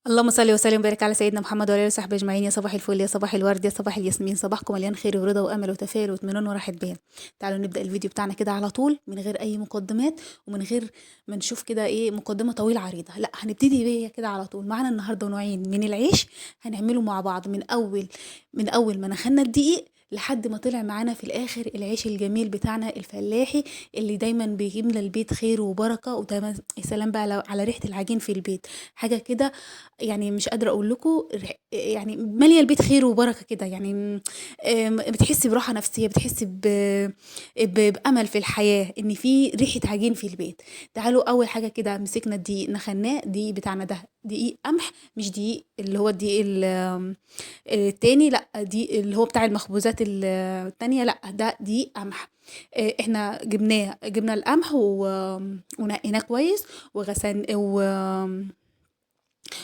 اللهم صل وسلم وبارك على سيدنا محمد وعلى اله وصحبه اجمعين. يا صباح الفل، يا صباح الورد، يا صباح الياسمين، صباحكم مليان خير ورضا وامل وتفاؤل واطمئنان وراحه بال. تعالوا نبدا الفيديو بتاعنا كده على طول من غير اي مقدمات ومن غير ما نشوف كده ايه مقدمه طويله عريضه. لا، هنبتدي بيها كده على طول. معانا النهارده نوعين من العيش هنعمله مع بعض من اول ما نخلنا الدقيق لحد ما طلع معانا في الاخر العيش الجميل بتاعنا الفلاحي اللي دايما بيجيبنا البيت خير وبركه. ودايما يا سلام بقى على ريحه العجين في البيت، حاجه كده يعني مش قادرة أقول لكم يعني مالية البيت خير وبركة كده. يعني بتحسي براحة نفسية، بتحسي بأمل في الحياة إن في ريحة عجين في البيت. تعالوا أول حاجة كده مسكنا الدقيق نخناه. الدقيق بتاعنا ده دقيق قمح، مش دقيق اللي هو الدقيق التاني، لا دي اللي هو بتاع المخبوزات التانية، لا ده دقيق قمح. احنا جبنا القمح ونقيناه كويس وغسلنا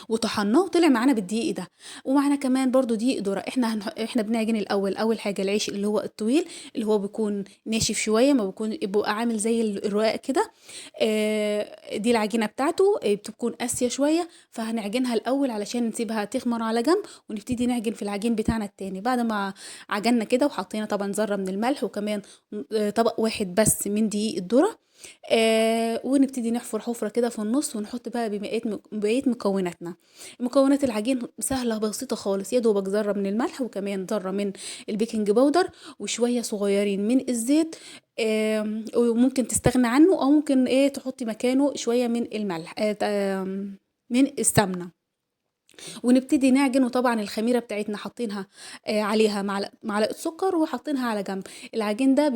وطحناه وطلع معانا بالدقيق ده. ومعانا كمان برضو دقيق ذرة. احنا بنعجن الاول. اول حاجه العيش اللي هو الطويل اللي هو بيكون ناشف شويه، ما بيبقى عامل زي الرقاق كده. دي العجينه بتاعته بتكون قاسيه شويه، فهنعجنها الاول علشان نسيبها تخمر على جنب ونبتدي نعجن في العجين بتاعنا التاني. بعد ما عجنا كده وحطينا طبعا ذره من الملح وكمان طبق واحد بس من دقيق الذره. ونبتدي نحفر حفرة كده في النص ونحط بقى بقية مكوناتنا. مكونات العجين سهلة بسيطة خالص، يا دوبك ذرة من الملح وكمان ذرة من البيكنج باودر وشوية صغيرين من الزيت. وممكن تستغنى عنه او ممكن ايه تحطي مكانه شوية من الملح، من السمنة. ونبتدي نعجن. وطبعا الخميره بتاعتنا حاطينها عليها معلقه سكر وحاطينها على جنب. العجين ده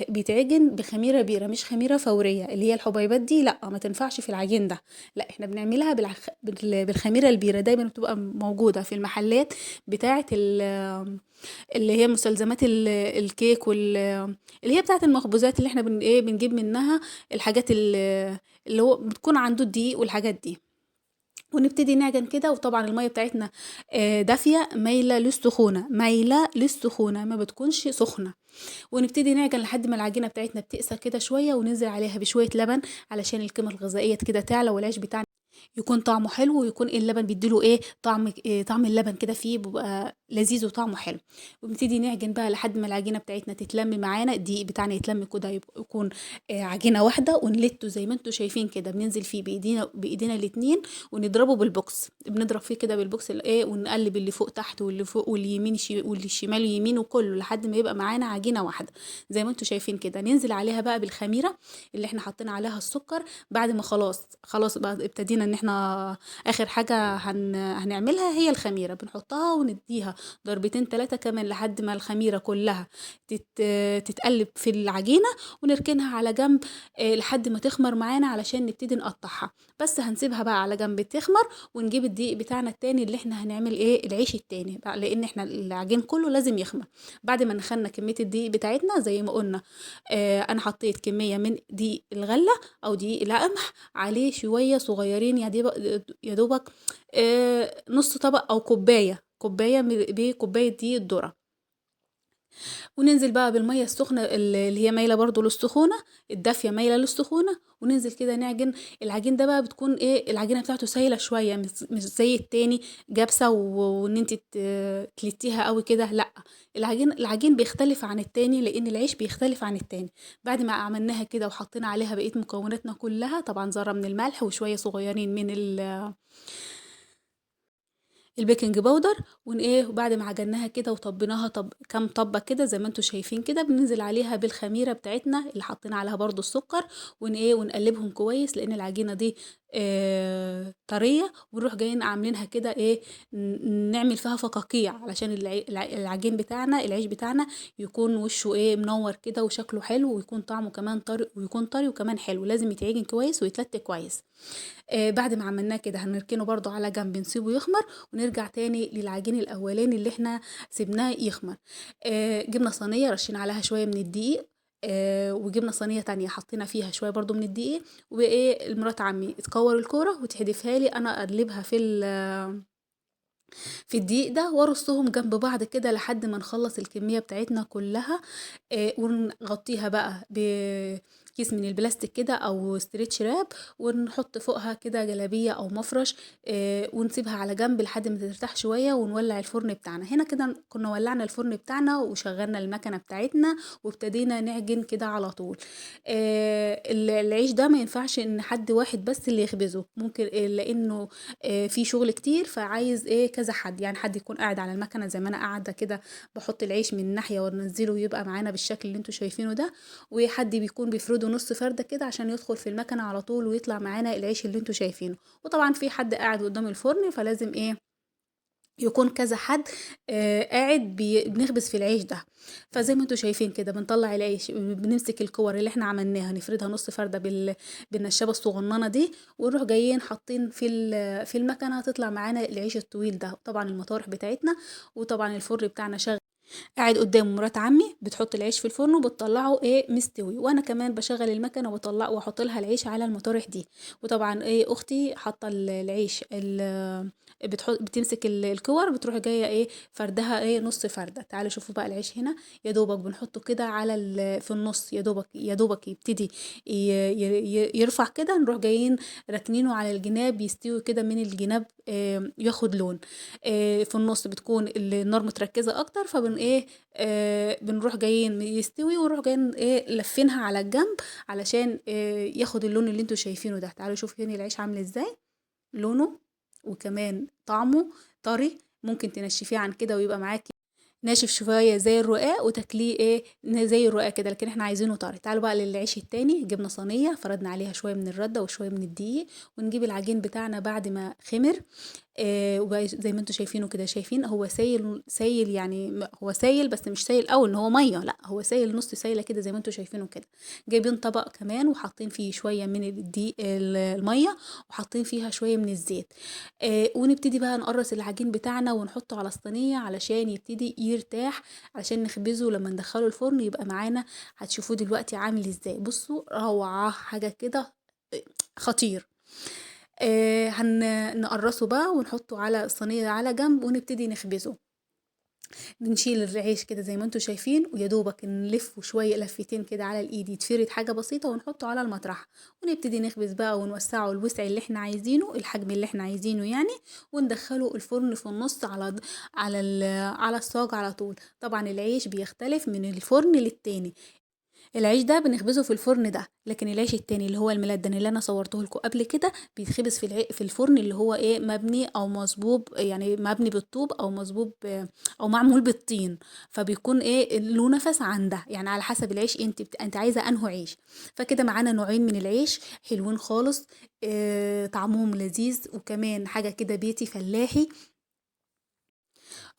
بيتعجن بخميره بيره، مش خميره فوريه اللي هي الحبيبات دي، لا ما تنفعش في العجين ده. لا، احنا بنعملها بالخميره البيره. دايما بتبقى موجوده في المحلات بتاعه اللي هي مستلزمات الكيك اللي هي بتاعه المخبوزات اللي احنا بنجيب منها الحاجات اللي هو بتكون عنده الدقيق والحاجات دي. ونبتدي نعجن كده. وطبعا الميه بتاعتنا دافيه، مايله للسخونه ما بتكونش سخنه. ونبتدي نعجن لحد ما العجينه بتاعتنا بتقسى كده شويه، وننزل عليها بشويه لبن علشان القيمه الغذائيه كده تعلى والعيش بتاعنا يكون طعمه حلو، ويكون اللبن بيديله طعم اللبن كده فيه بيبقى لذيذ وطعمه حلو. ونبتدي نعجن بقى لحد ما العجينه بتاعتنا تتلم معانا، الدقيق بتاعنا يتلم كده يكون عجينه واحده. ونلته زي ما انتم شايفين كده، بننزل فيه بايدينا الاتنين ونضربه بالبوكس. بنضرب فيه كده بالبوكس ونقلب اللي فوق تحت واللي فوق واليمين واللي الشمال يمين وكله لحد ما يبقى معانا عجينه واحده زي ما انتم شايفين كده. ننزل عليها بقى بالخميره اللي احنا حاطين عليها السكر بعد ما خلاص بقى ابتدينا ان احنا اخر حاجة هنعملها هي الخميرة. بنحطها ونديها ضربتين ثلاثة كمان لحد ما الخميرة كلها تت... تتقلب في العجينة. ونركنها على جنب لحد ما تخمر معانا علشان نبتدي نقطعها. بس هنسيبها بقى على جنب تخمر، ونجيب الدقيق بتاعنا التاني اللي احنا هنعمل العيش التاني بقى، لان احنا العجين كله لازم يخمر. بعد ما نخلنا كمية الدقيق بتاعتنا زي ما قلنا، انا حطيت كمية من دقيق الغلة او دقيق القمح عليه شوية صغيرين، يا دوبك نص طبق او كوباية بكوباية دقيق الذرة. وننزل بقى بالمية السخنة اللي هي مايلة برضو للسخونة، الدافية مايلة للسخونة. وننزل كده نعجن. العجين ده بقى بتكون العجينة بتاعته سايلة شوية، مش زي التاني جابسة وان انت تلتيها قوي كده، لا. العجين بيختلف عن التاني لان العيش بيختلف عن التاني. بعد ما عملناها كده وحطينا عليها بقية مكوناتنا كلها، طبعا ذرة من الملح وشوية صغيرين من البيكنج باودر. وبعد ما عجناها كده وطبيناها كام طبه كده زي ما انتم شايفين كده، بننزل عليها بالخميره بتاعتنا اللي حطينا عليها برضو السكر. ونقلبهم كويس لان العجينه دي طريه. ونروح جايين عاملينها كده نعمل فيها فقاقيع علشان العجين بتاعنا العيش بتاعنا يكون وشه منور كده وشكله حلو، ويكون طعمه كمان طري، ويكون طري وكمان حلو. لازم يتعجن كويس ويتلت كويس. بعد ما عملناه كده هنركنه برضو على جنب نسيبه يخمر. ونرجع تاني للعجين الاولاني اللي احنا سيبناه يخمر. جبنا صينيه رشينا عليها شويه من الدقيق. وجبنا صينيه تانية حطينا فيها شويه برضو من الدقيق. المرات عمي تكور الكوره وتحدفها لي انا اقلبها في الدقيق ده وارصهم جنب بعض كده لحد ما نخلص الكميه بتاعتنا كلها. ونغطيها بقى كيس من البلاستيك كده او ستريتش راب، ونحط فوقها كده جلابيه او مفرش، ونسيبها على جنب لحد ما ترتاح شويه، ونولع الفرن بتاعنا. هنا كده كنا ولعنا الفرن بتاعنا وشغلنا المكنه بتاعتنا وابتدينا نعجن كده على طول. العيش ده ما ينفعش ان حد واحد بس اللي يخبزه، ممكن لانه في شغل كتير، فعايز كذا حد، يعني حد يكون قاعد على المكنه زي ما انا قاعده كده بحط العيش من ناحيه وانزله ويبقى معانا بالشكل اللي انتوا شايفينه ده، وحد بيكون بيفرده نص فرده كده عشان يدخل في المكنه على طول ويطلع معانا العيش اللي انتوا شايفينه. وطبعا في حد قاعد قدام الفرن، فلازم يكون كذا حد قاعد بنخبز في العيش ده. فزي ما انتوا شايفين كده بنطلع العيش، بنمسك الكور اللي احنا عملناها نفردها نص فرده بالنشابه الصغننه دي، ونروح جايين حاطين في المكنه، تطلع معانا العيش الطويل ده. طبعا المطارح بتاعتنا وطبعا الفرن بتاعنا شغال، قاعد قدام مرات عمي بتحط العيش في الفرن وبتطلعه مستوي، وانا كمان بشغل المكنه وبطلع واحط لها العيش على المطارح دي. وطبعا اختي حاطه العيش بتمسك الكور، بتروح جايه فردها نص فرده. تعالوا شوفوا بقى العيش هنا، يا دوبك بنحطه كده على في النص، يا دوبك يبتدي يرفع كده، نروح جايين راكنينه على الجناب يستوي كده من الجناب، ياخد لون. في النص بتكون النار متركزه اكتر، فبن بنروح جايين يستوي، ونروح جايين لفينها على الجنب علشان ياخد اللون اللي انتوا شايفينه ده. تعالوا شوفوا هنا العيش عامل ازاي، لونه وكمان طعمه طري، ممكن تنشفيه عن كده ويبقى معاكي ناشف شويه زي الرقاق، وتاكليه زي الرقاق كده، لكن احنا عايزينه طري. تعالوا بقى للعيش التاني، جبنا صينيه فردنا عليها شويه من الرده وشويه من الدقيق، ونجيب العجين بتاعنا بعد ما خمر. وبقى زي ما انتوا شايفينه كده، شايفين هو سايل سايل، يعني هو سايل بس مش سايل قوي ان هو ميه، لا هو سايل نص سايله كده زي ما انتوا شايفينه كده. جايبين طبق كمان وحاطين فيه شويه من الدقيق الميه، وحاطين فيها شويه من الزيت. ونبتدي بقى نقرص العجين بتاعنا ونحطه على الصينيه علشان يبتدي يرتاح، علشان نخبزه لما ندخله الفرن يبقى معانا. هتشوفوه دلوقتي عامل ازاي، بصوا روعه حاجه كده، خطير. هنقرصه بقى ونحطه على الصينية على جنب ونبتدي نخبزه. بنشيل العيش كده زي ما انتوا شايفين، ويا دوبك نلفه شوية لفتين كده على الايد يتفرد حاجة بسيطة، ونحطه على المطرح ونبتدي نخبز بقى ونوسعه الوسع اللي احنا عايزينه، الحجم اللي احنا عايزينه يعني، وندخله الفرن في النص على الصاج على طول. طبعا العيش بيختلف من الفرن للتاني، العيش ده بنخبزه في الفرن ده، لكن العيش التاني اللي هو الملدن اللي انا صورته لكم قبل كده بيتخبز في الفرن اللي هو مبني او مصبوب، يعني مبني بالطوب او مصبوب او معمول بالطين، فبيكون له نفس عن ده، يعني على حسب العيش انت عايزه انه عيش. فكده معانا نوعين من العيش حلوين خالص، طعمهم لذيذ، وكمان حاجه كده بيتي فلاحي.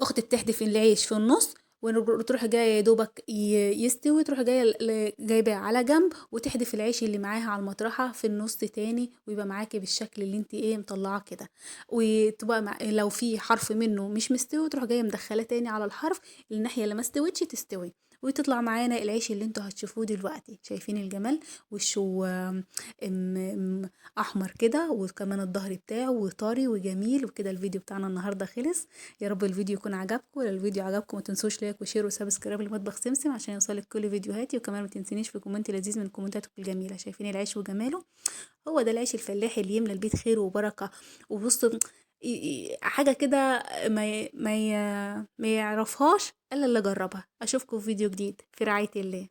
اختي بتحدف العيش في النص، وتروح جايه يا دوبك يستوي، تروح جايه جايباه على جنب، وتحدف العيش اللي معاها على المطرحه في النص تاني، ويبقى معاكي بالشكل اللي انت مطلعاه كده. وتبقى لو في حرف منه مش مستوي، تروح جايه مدخله تاني على الحرف الناحيه اللي ما استوتش تستوي، وتطلع معانا العيش اللي انتوا هتشوفوه دلوقتي. شايفين الجمال، وشه احمر كده، وكمان الظهر بتاعه وطري وجميل. وكده الفيديو بتاعنا النهارده خلص، يا رب الفيديو يكون عجبكم. لو الفيديو عجبكم ما تنسوش لايك وشير وسبسكرايب لمطبخ سمسم عشان يوصلك كل فيديوهاتي، وكمان ما تنسينيش في كومنت لذيذ من كومنتاتكم الجميله. شايفين العيش وجماله، هو ده العيش الفلاحي اللي يملى البيت خير وبركه. وبص حاجه كده ما يعرفهاش الا اللي جربها. اشوفكم في فيديو جديد، في رعايه الله.